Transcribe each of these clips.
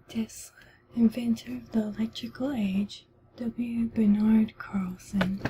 Tesla, inventor of the electrical age, W. Bernard Carlson.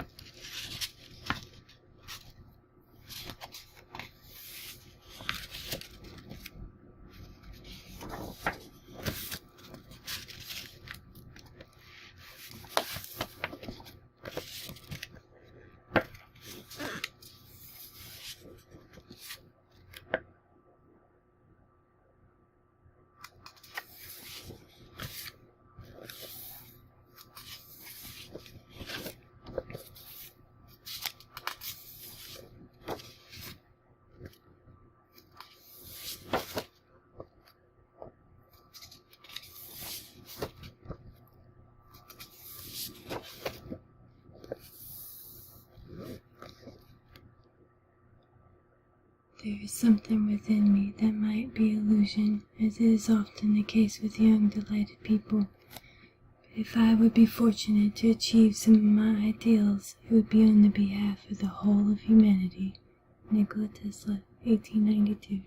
There is something within me that might be illusion, as it is often the case with young, delighted people. But if I would be fortunate to achieve some of my ideals, it would be on the behalf of the whole of humanity. Nikola Tesla, 1892.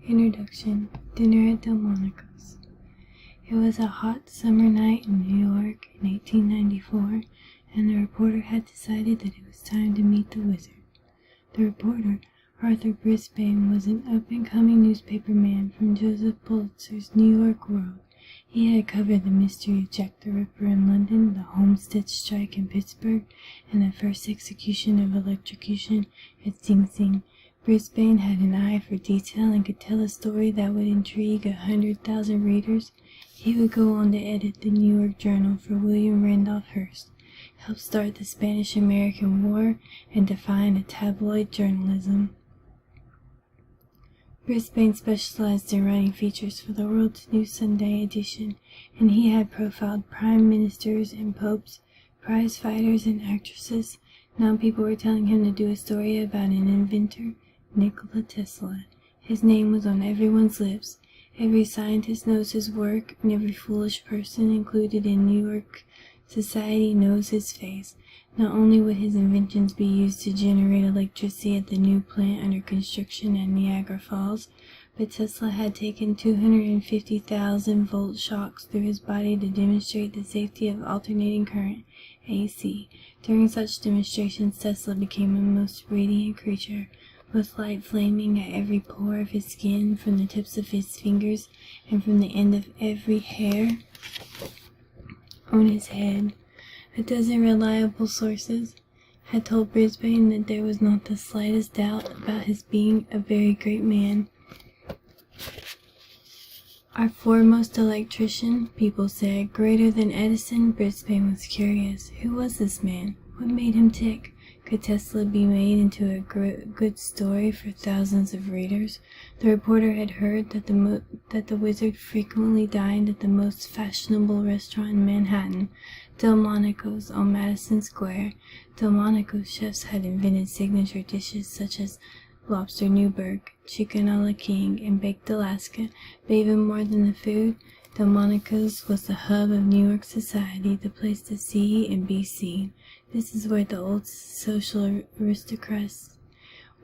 Introduction. Dinner at Delmonico's. It was a hot summer night in New York in 1894, and the reporter had decided that it was time to meet the wizard. The reporter, Arthur Brisbane, was an up-and-coming newspaper man from Joseph Pulitzer's New York World. He had covered the mystery of Jack the Ripper in London, the Homestead strike in Pittsburgh, and the first execution of electrocution at Sing Sing. Brisbane had an eye for detail and could tell a story that would intrigue 100,000 readers. He would go on to edit the New York Journal for William Randolph Hearst, help start the Spanish-American War, and define a tabloid journalism. Brisbane specialized in writing features for the World's New Sunday edition, and he had profiled prime ministers and popes, prize fighters and actresses. Now people were telling him to do a story about an inventor, Nikola Tesla. His name was on everyone's lips. Every scientist knows his work, and every foolish person included in New York society knows his face. Not only would his inventions be used to generate electricity at the new plant under construction at Niagara Falls, but Tesla had taken 250,000 volt shocks through his body to demonstrate the safety of alternating current, AC. During such demonstrations, Tesla became a most radiant creature, with light flaming at every pore of his skin, from the tips of his fingers, and from the end of every hair on his head. A dozen reliable sources had told Brisbane that there was not the slightest doubt about his being a very great man. Our foremost electrician, people said, greater than Edison. Brisbane was curious. Who was this man? What made him tick? Could Tesla be made into a good story for thousands of readers? The reporter had heard that the wizard frequently dined at the most fashionable restaurant in Manhattan, Delmonico's on Madison Square. Delmonico's chefs had invented signature dishes such as lobster Newburgh, chicken a la king, and baked Alaska. But even more than the food, Delmonico's was the hub of New York society, the place to see and be seen. This is where the old social aristocrats,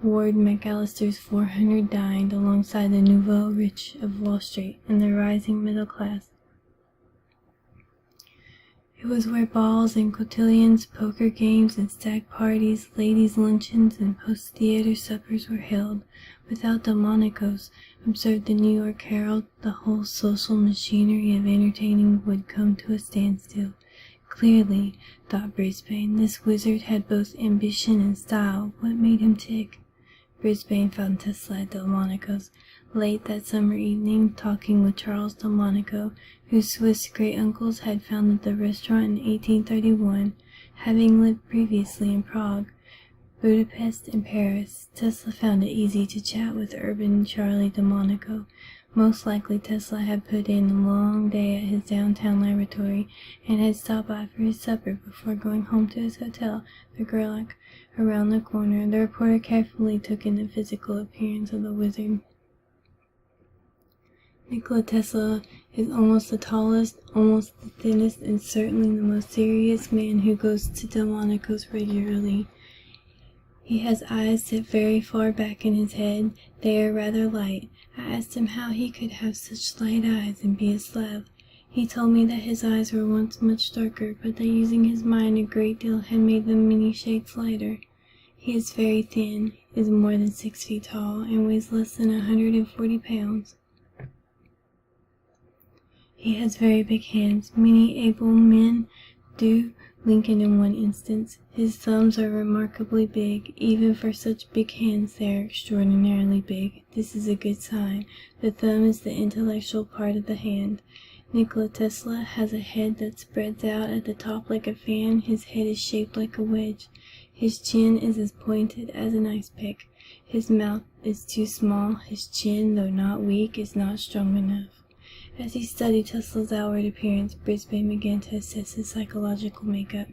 Ward McAllister's 400, dined alongside the nouveau rich of Wall Street and the rising middle class. It was where balls and cotillions, poker games and stag parties, ladies' luncheons and post-theater suppers were held. Without Delmonico's, observed the New York Herald, the whole social machinery of entertaining would come to a standstill. Clearly, thought Brisbane, this wizard had both ambition and style. What made him tick? Brisbane found Tesla at Delmonico's late that summer evening, talking with Charles Delmonico, whose Swiss great-uncles had founded the restaurant in 1831, having lived previously in Prague, Budapest, and Paris. Tesla found it easy to chat with urban Charlie Delmonico. Most likely Tesla had put in a long day at his downtown laboratory and had stopped by for his supper before going home to his hotel, the Gerlach, around the corner. The reporter carefully took in the physical appearance of the wizard. Nikola Tesla is almost the tallest, almost the thinnest, and certainly the most serious man who goes to Delmonico's regularly. He has eyes set very far back in his head. They are rather light. I asked him how he could have such light eyes and be a Slav. He told me that his eyes were once much darker, but that using his mind a great deal had made them many shades lighter. He is very thin, is more than 6 feet tall, and weighs less than 140 pounds. He has very big hands. Many able men do. Lincoln in one instance. His thumbs are remarkably big. Even for such big hands they are extraordinarily big. This is a good sign. The thumb is the intellectual part of the hand. Nikola Tesla has a head that spreads out at the top like a fan. His head is shaped like a wedge. His chin is as pointed as an ice pick. His mouth is too small. His chin, though not weak, is not strong enough. As he studied Tesla's outward appearance, Brisbane began to assess his psychological makeup.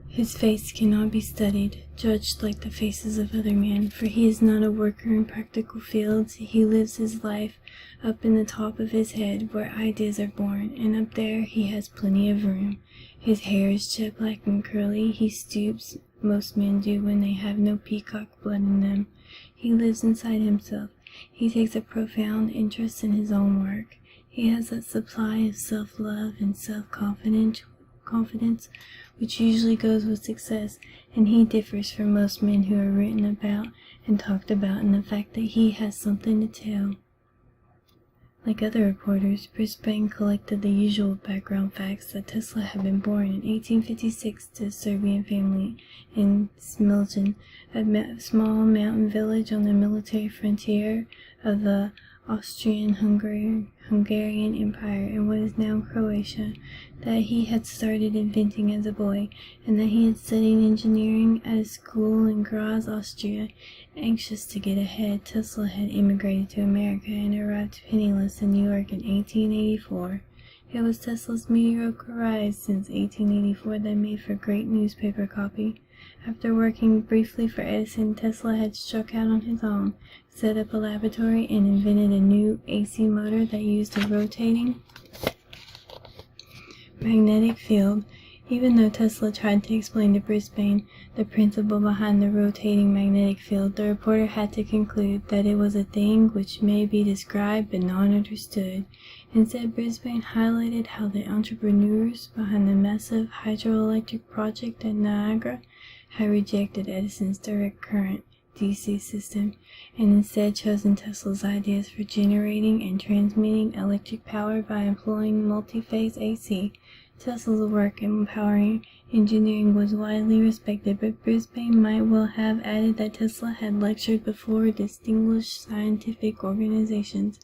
His face cannot be studied, judged like the faces of other men, for he is not a worker in practical fields. He lives his life up in the top of his head, where ideas are born, and up there he has plenty of room. His hair is jet black and curly. He stoops, most men do when they have no peacock blood in them. He lives inside himself. He takes a profound interest in his own work. He has that supply of self-love and self-confidence which usually goes with success, and he differs from most men who are written about and talked about in the fact that he has something to tell. Like other reporters, Brisbane collected the usual background facts that Tesla had been born in 1856 to a Serbian family in Smiljan, a small mountain village on the military frontier of the Austrian-Hungarian Empire in what is now Croatia, that he had started inventing as a boy, and that he had studied engineering at a school in Graz, Austria. Anxious to get ahead, Tesla had immigrated to America and arrived penniless in New York in 1884. It was Tesla's mediocre rise since 1884 that made for great newspaper copy. After working briefly for Edison, Tesla had struck out on his own, set up a laboratory, and invented a new AC motor that used a rotating magnetic field. Even though Tesla tried to explain to Brisbane the principle behind the rotating magnetic field, the reporter had to conclude that it was a thing which may be described but not understood. Instead, Brisbane highlighted how the entrepreneurs behind the massive hydroelectric project at Niagara had rejected Edison's direct current DC system, and instead chosen Tesla's ideas for generating and transmitting electric power by employing multi-phase AC. Tesla's work in powering engineering was widely respected, but Brisbane might well have added that Tesla had lectured before distinguished scientific organizations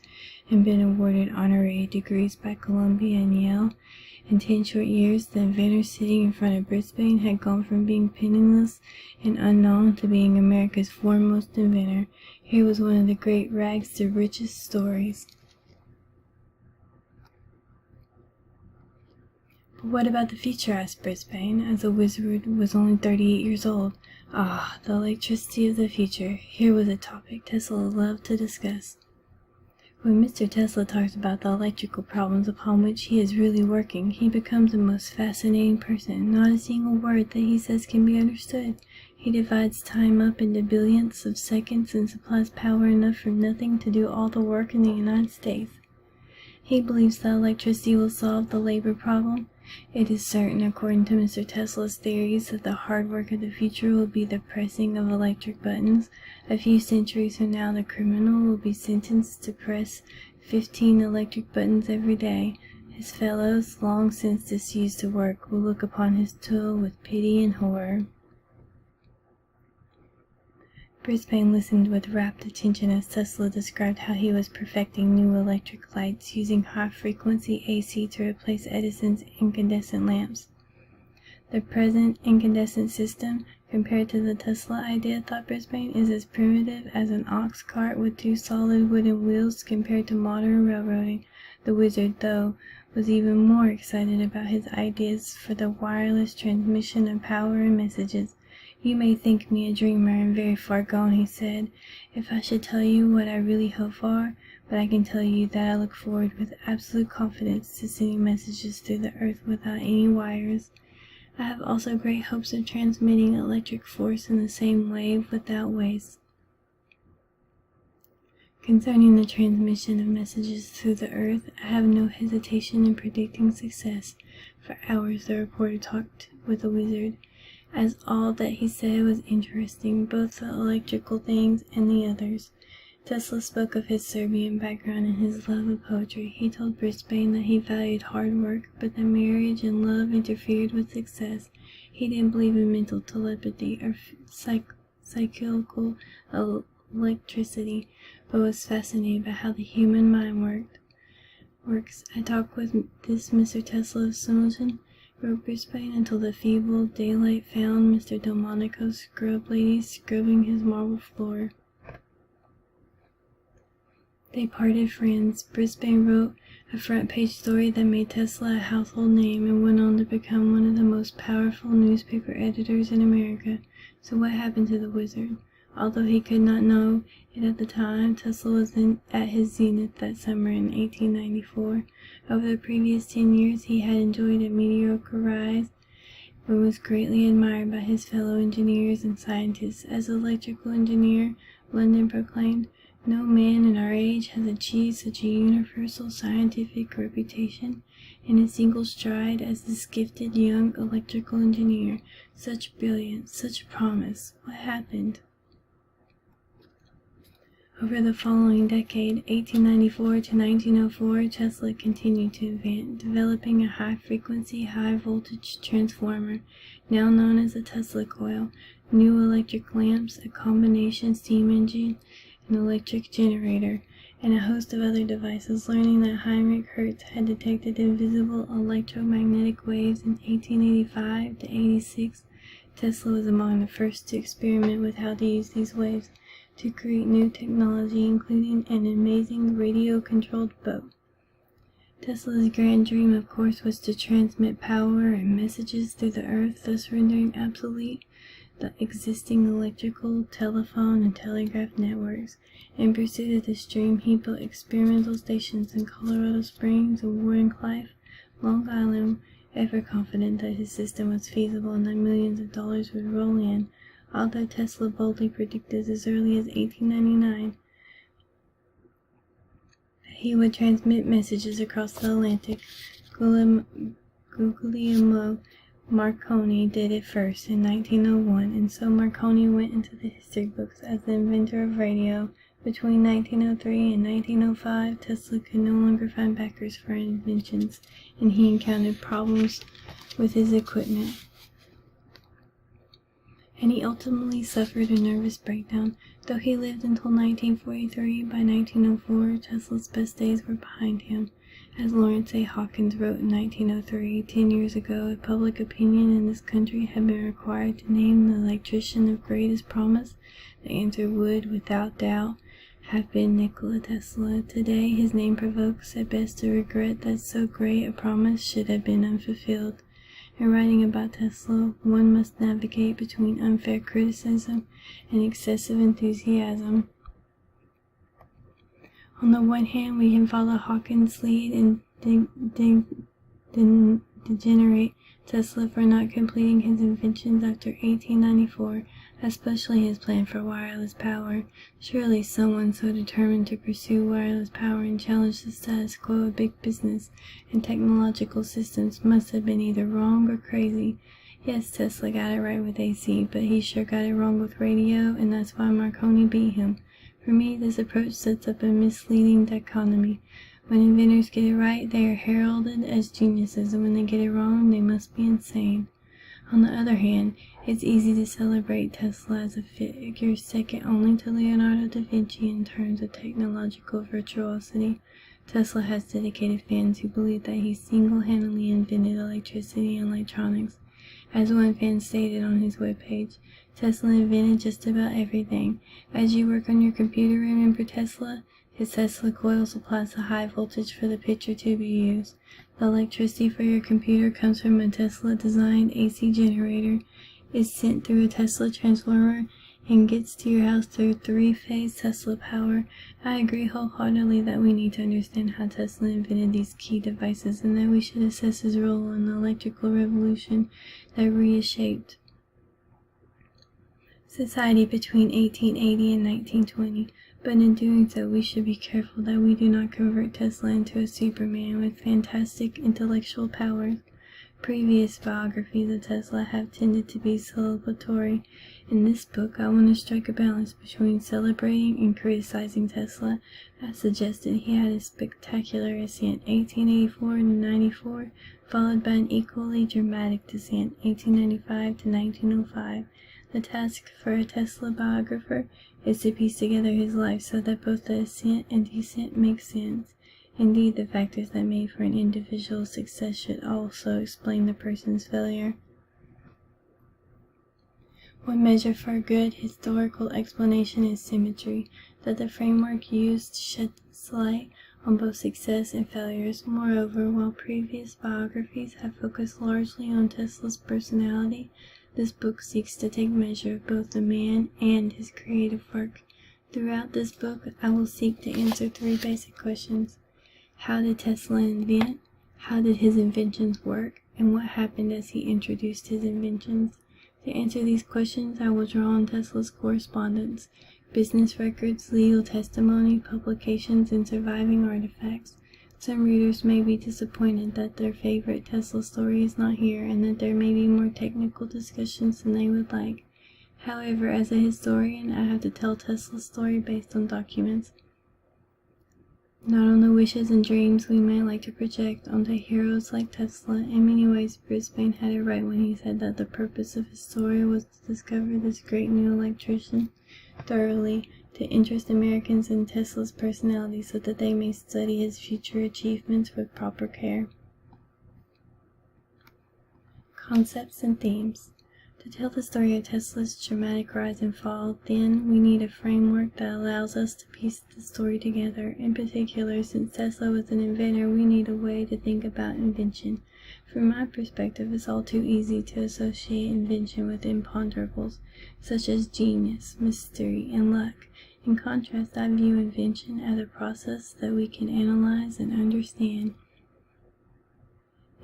and been awarded honorary degrees by Columbia and Yale. In 10 short years, the inventor sitting in front of Brisbane had gone from being penniless and unknown to being America's foremost inventor. Here was one of the great rags to riches stories. But what about the future? Asked Brisbane, as the wizard was only 38 years old. Ah, the electricity of the future. Here was a topic Tesla loved to discuss. When Mr. Tesla talks about the electrical problems upon which he is really working, he becomes a most fascinating person. Not a single word that he says can be understood. He divides time up into billionths of seconds and supplies power enough from nothing to do all the work in the United States. He believes that electricity will solve the labor problem. It is certain, according to Mr. Tesla's theories, that the hard work of the future will be the pressing of electric buttons. A few centuries from now, the criminal will be sentenced to press 15 electric buttons every day. His fellows, long since disused to work, will look upon his toil with pity and horror. Brisbane listened with rapt attention as Tesla described how he was perfecting new electric lights using high-frequency AC to replace Edison's incandescent lamps. The present incandescent system, compared to the Tesla idea, thought Brisbane, is as primitive as an ox cart with 2 solid wooden wheels compared to modern railroading. The wizard, though, was even more excited about his ideas for the wireless transmission of power and messages. "You may think me a dreamer and very far gone," he said, "if I should tell you what I really hope for, but I can tell you that I look forward with absolute confidence to sending messages through the earth without any wires. I have also great hopes of transmitting electric force in the same wave without waste. Concerning the transmission of messages through the earth, I have no hesitation in predicting success. For hours the reporter talked with the wizard, as all that he said was interesting, both the electrical things and the others. Tesla spoke of his Serbian background and his love of poetry. He told Brisbane that he valued hard work, but that marriage and love interfered with success. He didn't believe in mental telepathy or psychical electricity, but was fascinated by how the human mind works. I talked with this Mr. Tesla of Singleton, wrote Brisbane, until the feeble daylight found Mr. Delmonico's scrub lady scrubbing his marble floor. They parted friends. Brisbane wrote a front-page story that made Tesla a household name and went on to become one of the most powerful newspaper editors in America. So what happened to the wizard? Although he could not know it at the time, Tesla was at his zenith that summer in 1894. Over the previous 10 years, he had enjoyed a mediocre rise, but was greatly admired by his fellow engineers and scientists. As an electrical engineer, London proclaimed, "No man in our age has achieved such a universal scientific reputation in a single stride as this gifted young electrical engineer. Such brilliance, such promise. What happened?" Over the following decade, 1894 to 1904, Tesla continued to advance, developing a high-frequency, high-voltage transformer, now known as a Tesla coil, new electric lamps, a combination steam engine, an electric generator, and a host of other devices. Learning that Heinrich Hertz had detected invisible electromagnetic waves in 1885 to 86, Tesla was among the first to experiment with how to use these waves to create new technology, including an amazing radio-controlled boat. Tesla's grand dream, of course, was to transmit power and messages through the earth, thus rendering obsolete the existing electrical, telephone, and telegraph networks. In pursuit of this dream, he built experimental stations in Colorado Springs and Wardenclyffe, Long Island, ever confident that his system was feasible and that millions of dollars would roll in. Although Tesla boldly predicted as early as 1899 that he would transmit messages across the Atlantic, Guglielmo Marconi did it first in 1901, and so Marconi went into the history books as the inventor of radio. Between 1903 and 1905, Tesla could no longer find backers for inventions, and he encountered problems with his equipment, and he ultimately suffered a nervous breakdown. Though he lived until 1943, by 1904, Tesla's best days were behind him. As Lawrence A. Hawkins wrote in 1903, 10 years ago, if public opinion in this country had been required to name the electrician of greatest promise, the answer would, without doubt, have been Nikola Tesla. Today, his name provokes at best a regret that so great a promise should have been unfulfilled. In writing about Tesla, one must navigate between unfair criticism and excessive enthusiasm. On the one hand, we can follow Hawkins' lead and degenerate Tesla for not completing his inventions after 1894, especially his plan for wireless power. Surely someone so determined to pursue wireless power and challenge the status quo of big business and technological systems must have been either wrong or crazy. Yes, Tesla got it right with AC, but he sure got it wrong with radio, and that's why Marconi beat him. For me, this approach sets up a misleading dichotomy. When inventors get it right, they are heralded as geniuses, and when they get it wrong, they must be insane. On the other hand, it's easy to celebrate Tesla as a figure second only to Leonardo da Vinci in terms of technological virtuosity. Tesla has dedicated fans who believe that he single-handedly invented electricity and electronics. As one fan stated on his webpage, Tesla invented just about everything. As you work on your computer, remember Tesla? His Tesla coil supplies the high voltage for the picture to be used. The electricity for your computer comes from a Tesla-designed AC generator, is sent through a Tesla transformer, and gets to your house through three-phase Tesla power. I agree wholeheartedly that we need to understand how Tesla invented these key devices and that we should assess his role in the electrical revolution that reshaped society between 1880 and 1920. But in doing so, we should be careful that we do not convert Tesla into a Superman with fantastic intellectual powers. Previous biographies of Tesla have tended to be celebratory. In this book, I want to strike a balance between celebrating and criticizing Tesla. I suggested he had a spectacular ascent, 1884 to 94, followed by an equally dramatic descent, 1895 to 1905. The task for a Tesla biographer is to piece together his life so that both the ascent and descent make sense. Indeed, the factors that made for an individual's success should also explain the person's failure. One measure for a good historical explanation is symmetry, that the framework used sheds light on both success and failures. Moreover, while previous biographies have focused largely on Tesla's personality, this book seeks to take measure of both the man and his creative work. Throughout this book, I will seek to answer three basic questions. How did Tesla invent? How did his inventions work? And what happened as he introduced his inventions? To answer these questions, I will draw on Tesla's correspondence, business records, legal testimony, publications, and surviving artifacts. Some readers may be disappointed that their favorite Tesla story is not here and that there may be more technical discussions than they would like. However, as a historian, I have to tell Tesla's story based on documents, not on the wishes and dreams we may like to project onto heroes like Tesla. In many ways, Brisbane had it right when he said that the purpose of his story was to discover this great new electrician thoroughly, to interest Americans in Tesla's personality so that they may study his future achievements with proper care. Concepts and themes. To tell the story of Tesla's dramatic rise and fall, then, we need a framework that allows us to piece the story together. In particular, since Tesla was an inventor, we need a way to think about invention. From my perspective, it's all too easy to associate invention with imponderables, such as genius, mystery, and luck. In contrast, I view invention as a process that we can analyze and understand.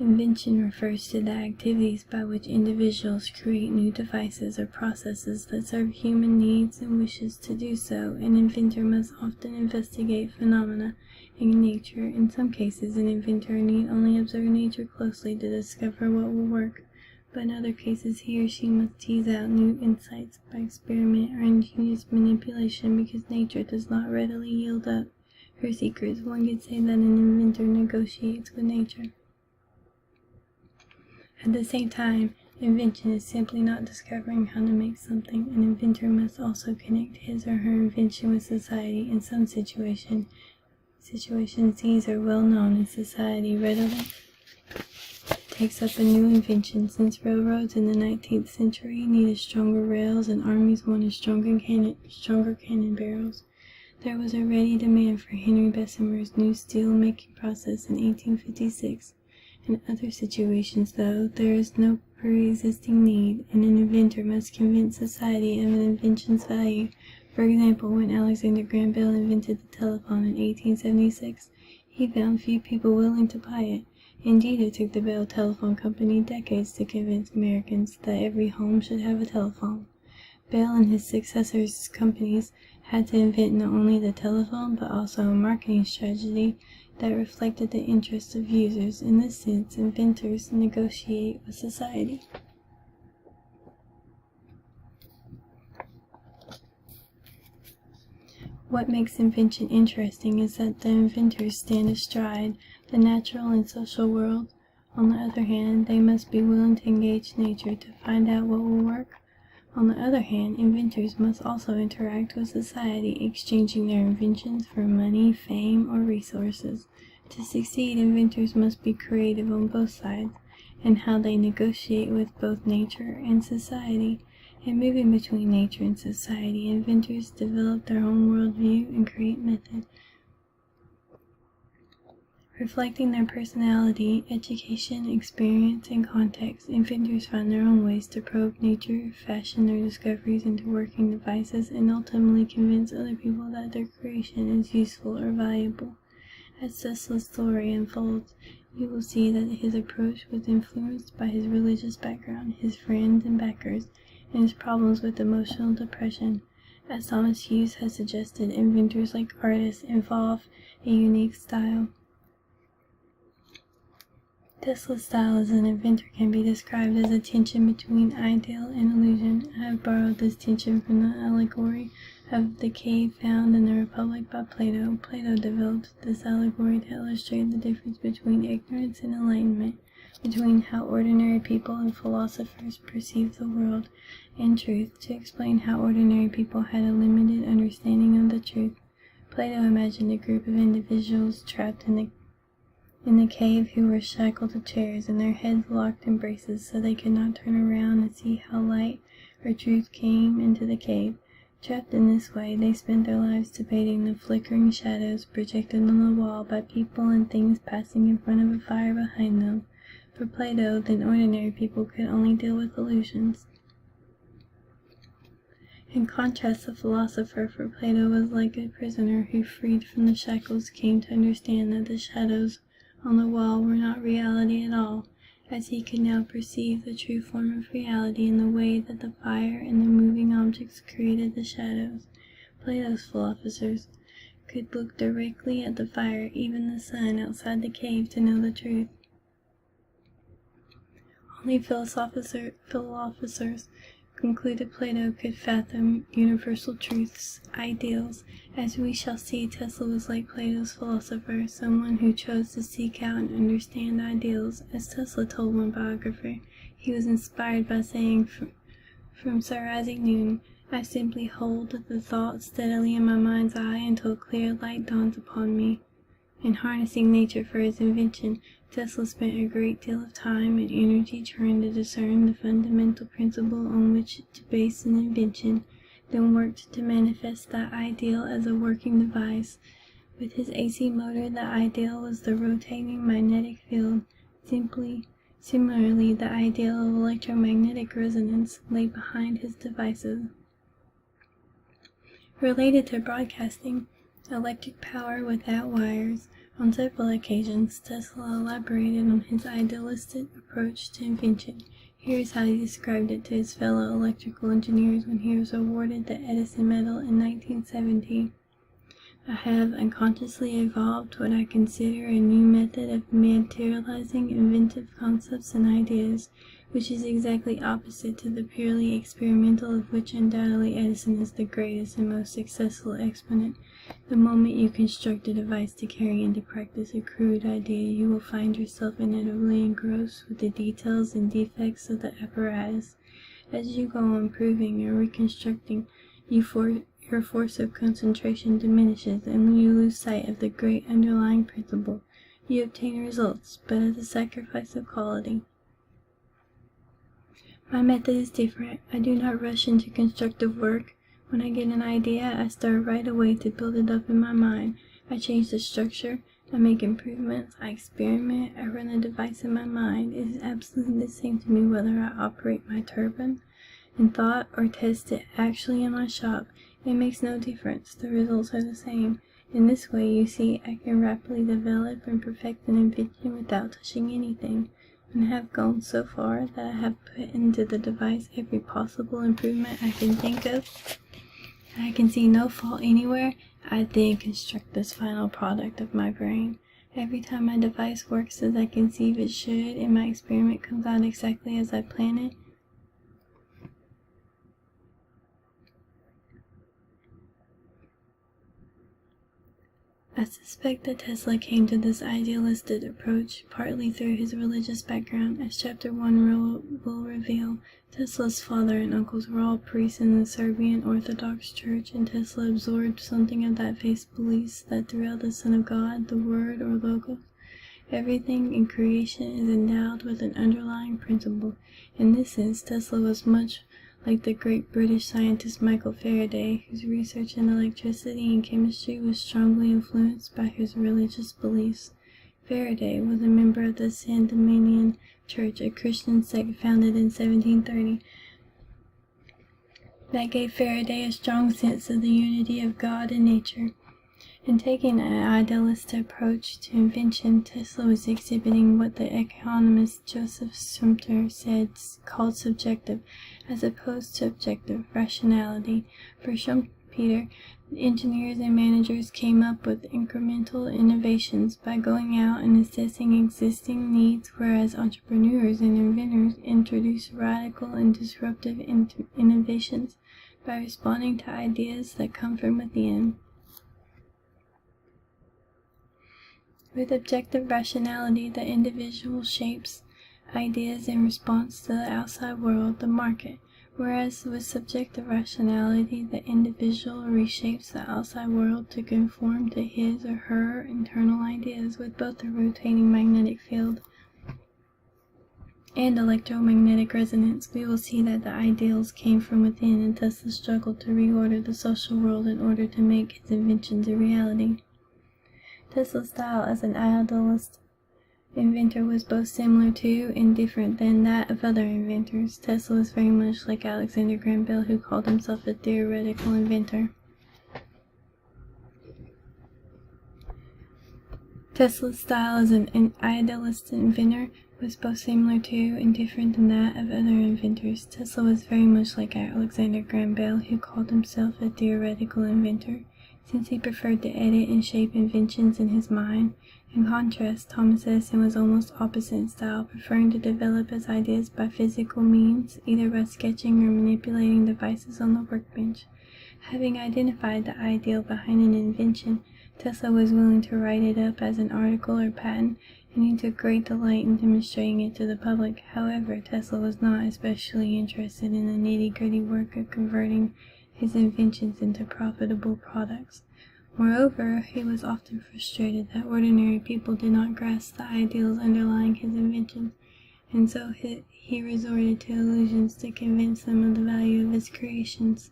Invention refers to the activities by which individuals create new devices or processes that serve human needs and wishes to do so. An inventor must often investigate phenomena in nature. In some cases, an inventor need only observe nature closely to discover what will work, but in other cases he or she must tease out new insights by experiment or ingenious manipulation because nature does not readily yield up her secrets. One could say that an inventor negotiates with nature. At the same time, invention is simply not discovering how to make something. An inventor must also connect his or her invention with society. In some situations these are well known, and society readily takes up a new invention. Since railroads in the 19th century needed stronger rails and armies wanted stronger cannon barrels, there was a ready demand for Henry Bessemer's new steel-making process in 1856. In other situations, though, there is no pre-existing need, and an inventor must convince society of an invention's value. For example, when Alexander Graham Bell invented the telephone in 1876, he found few people willing to buy it. Indeed, it took the Bell Telephone Company decades to convince Americans that every home should have a telephone. Bell and his successors' companies had to invent not only the telephone, but also a marketing strategy that reflected the interests of users. In this sense, inventors negotiate with society. What makes invention interesting is that the inventors stand astride the natural and social world. On the other hand, they must be willing to engage nature to find out what will work. On the other hand, inventors must also interact with society, exchanging their inventions for money, fame, or resources. To succeed, inventors must be creative on both sides, and how they negotiate with both nature and society. In moving between nature and society, inventors develop their own worldview and create method. Reflecting their personality, education, experience, and context, inventors find their own ways to probe nature, fashion their discoveries into working devices, and ultimately convince other people that their creation is useful or valuable. As Tesla's story unfolds, you will see that his approach was influenced by his religious background, his friends and backers, and his problems with emotional depression. As Thomas Hughes has suggested, inventors like artists evolve a unique style. Tesla's style as an inventor can be described as a tension between ideal and illusion. I have borrowed this tension from the allegory of the cave found in the Republic by Plato. Plato developed this allegory to illustrate the difference between ignorance and enlightenment, between how ordinary people and philosophers perceive the world, and truth, to explain how ordinary people had a limited understanding of the truth. Plato imagined a group of individuals trapped in the cave who were shackled to chairs and their heads locked in braces so they could not turn around and see how light or truth came into the cave. Trapped in this way, they spent their lives debating the flickering shadows projected on the wall by people and things passing in front of a fire behind them. For Plato, then ordinary people could only deal with illusions. In contrast, the philosopher for Plato was like a prisoner who, freed from the shackles, came to understand that the shadows on the wall were not reality at all, as he could now perceive the true form of reality in the way that the fire and the moving objects created the shadows. Plato's philosophers could look directly at the fire, even the sun outside the cave, to know the truth. Only philosophers, concluded Plato, could fathom universal truths, ideals. As we shall see, Tesla was like Plato's philosopher, someone who chose to seek out and understand ideals. As Tesla told one biographer, he was inspired by saying, "From Sir Isaac Newton, I simply hold the thought steadily in my mind's eye until clear light dawns upon me." In harnessing nature for his invention, Tesla spent a great deal of time and energy trying to discern the fundamental principle on which to base an invention, then worked to manifest that ideal as a working device. With his AC motor, the ideal was the rotating magnetic field. Similarly, the ideal of electromagnetic resonance lay behind his devices. Related to broadcasting, electric power without wires, on several occasions, Tesla elaborated on his idealistic approach to invention. Here is how he described it to his fellow electrical engineers when he was awarded the Edison Medal in 1970. "I have unconsciously evolved what I consider a new method of materializing inventive concepts and ideas, which is exactly opposite to the purely experimental of which undoubtedly Edison is the greatest and most successful exponent. The moment you construct a device to carry into practice a crude idea, you will find yourself inevitably engrossed with the details and defects of the apparatus. As you go on improving or reconstructing, your force of concentration diminishes, and you lose sight of the great underlying principle. You obtain results, but at the sacrifice of quality. My method is different. I do not rush into constructive work. When I get an idea, I start right away to build it up in my mind. I change the structure, I make improvements, I experiment, I run the device in my mind. It is absolutely the same to me whether I operate my turbine in thought or test it actually in my shop. It makes no difference. The results are the same. In this way, you see, I can rapidly develop and perfect an invention without touching anything, and have gone so far that I have put into the device every possible improvement I can think of. I can see no fault anywhere. I then construct this final product of my brain. Every time my device works as I conceive it should, and my experiment comes out exactly as I plan it, I suspect that Tesla came to this idealistic approach partly through his religious background. As Chapter 1 will reveal, Tesla's father and uncles were all priests in the Serbian Orthodox Church, and Tesla absorbed something of that faith's beliefs that throughout the Son of God, the Word or Logos, everything in creation is endowed with an underlying principle. In this sense, Tesla was much like the great British scientist Michael Faraday, whose research in electricity and chemistry was strongly influenced by his religious beliefs. Faraday was a member of the Sandemanian Church, a Christian sect founded in 1730 that gave Faraday a strong sense of the unity of God and nature. In taking an idealist approach to invention, Tesla was exhibiting what the economist Joseph Schumpeter said called subjective, as opposed to objective, rationality. For Schumpeter, engineers and managers came up with incremental innovations by going out and assessing existing needs, whereas entrepreneurs and inventors introduce radical and disruptive innovations by responding to ideas that come from within. With objective rationality, the individual shapes ideas in response to the outside world, the market, whereas with subjective rationality, the individual reshapes the outside world to conform to his or her internal ideas. With both the rotating magnetic field and electromagnetic resonance, we will see that the ideals came from within, and Tesla struggled to reorder the social world in order to make his inventions a reality. Tesla's style as an idealist inventor was both similar to and different than that of other inventors. Tesla was very much like Alexander Graham Bell, who called himself a theoretical inventor. Tesla's style as an idealist inventor was both similar to and different than that of other inventors. Tesla was very much like Alexander Graham Bell, who called himself a theoretical inventor, since he preferred to edit and shape inventions in his mind. In contrast, Thomas Edison was almost opposite in style, preferring to develop his ideas by physical means, either by sketching or manipulating devices on the workbench. Having identified the ideal behind an invention, Tesla was willing to write it up as an article or patent, and he took great delight in demonstrating it to the public. However, Tesla was not especially interested in the nitty-gritty work of converting his inventions into profitable products. Moreover, he was often frustrated that ordinary people did not grasp the ideals underlying his inventions, and so he resorted to illusions to convince them of the value of his creations.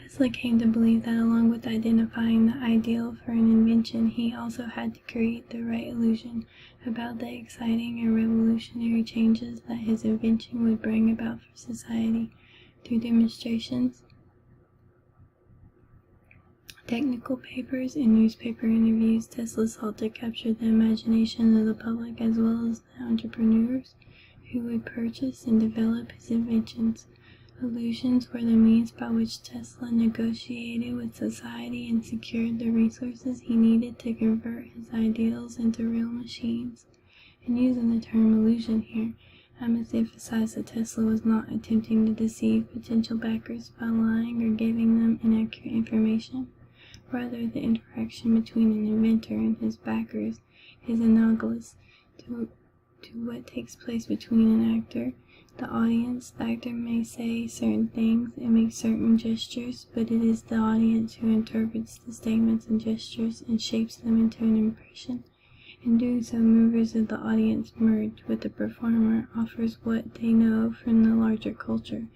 Tesla came to believe that along with identifying the ideal for an invention, he also had to create the right illusion about the exciting and revolutionary changes that his invention would bring about for society. Through demonstrations, technical papers, and newspaper interviews, Tesla sought to capture the imagination of the public as well as the entrepreneurs who would purchase and develop his inventions. Illusions were the means by which Tesla negotiated with society and secured the resources he needed to convert his ideals into real machines. And using the term illusion here, I must emphasize that Tesla was not attempting to deceive potential backers by lying or giving them inaccurate information. Rather, the interaction between an inventor and his backers is analogous to what takes place between an actor. The audience, the actor may say certain things and make certain gestures, but it is the audience who interprets the statements and gestures and shapes them into an impression. In doing so, members of the audience merge with the performer, offers what they know from the larger culture.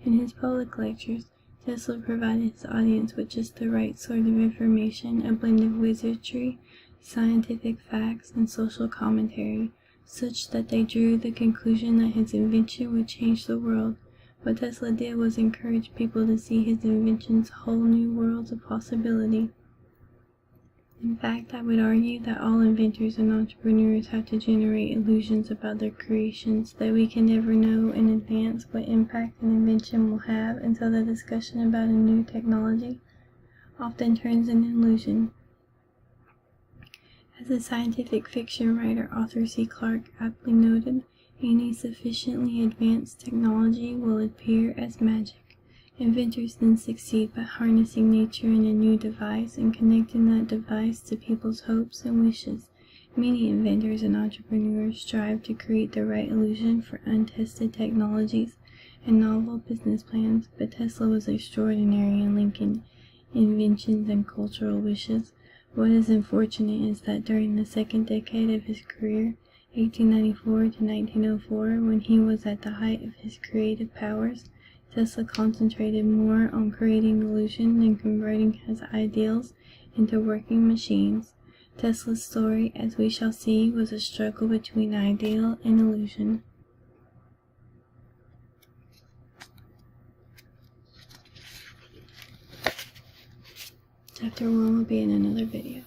In his public lectures, Tesla provided his audience with just the right sort of information, a blend of wizardry, scientific facts, and social commentary, such that they drew the conclusion that his invention would change the world. What Tesla did was encourage people to see his inventions whole new worlds of possibility. In fact, I would argue that all inventors and entrepreneurs have to generate illusions about their creations, that we can never know in advance what impact an invention will have until the discussion about a new technology often turns an illusion. As the scientific fiction writer Arthur C. Clarke aptly noted, any sufficiently advanced technology will appear as magic. Inventors then succeed by harnessing nature in a new device and connecting that device to people's hopes and wishes. Many inventors and entrepreneurs strive to create the right illusion for untested technologies and novel business plans, but Tesla was extraordinary in linking inventions and cultural wishes. What is unfortunate is that during the second decade of his career, 1894 to 1904, when he was at the height of his creative powers, Tesla concentrated more on creating illusion than converting his ideals into working machines. Tesla's story, as we shall see, was a struggle between ideal and illusion. Chapter 1 will be in another video.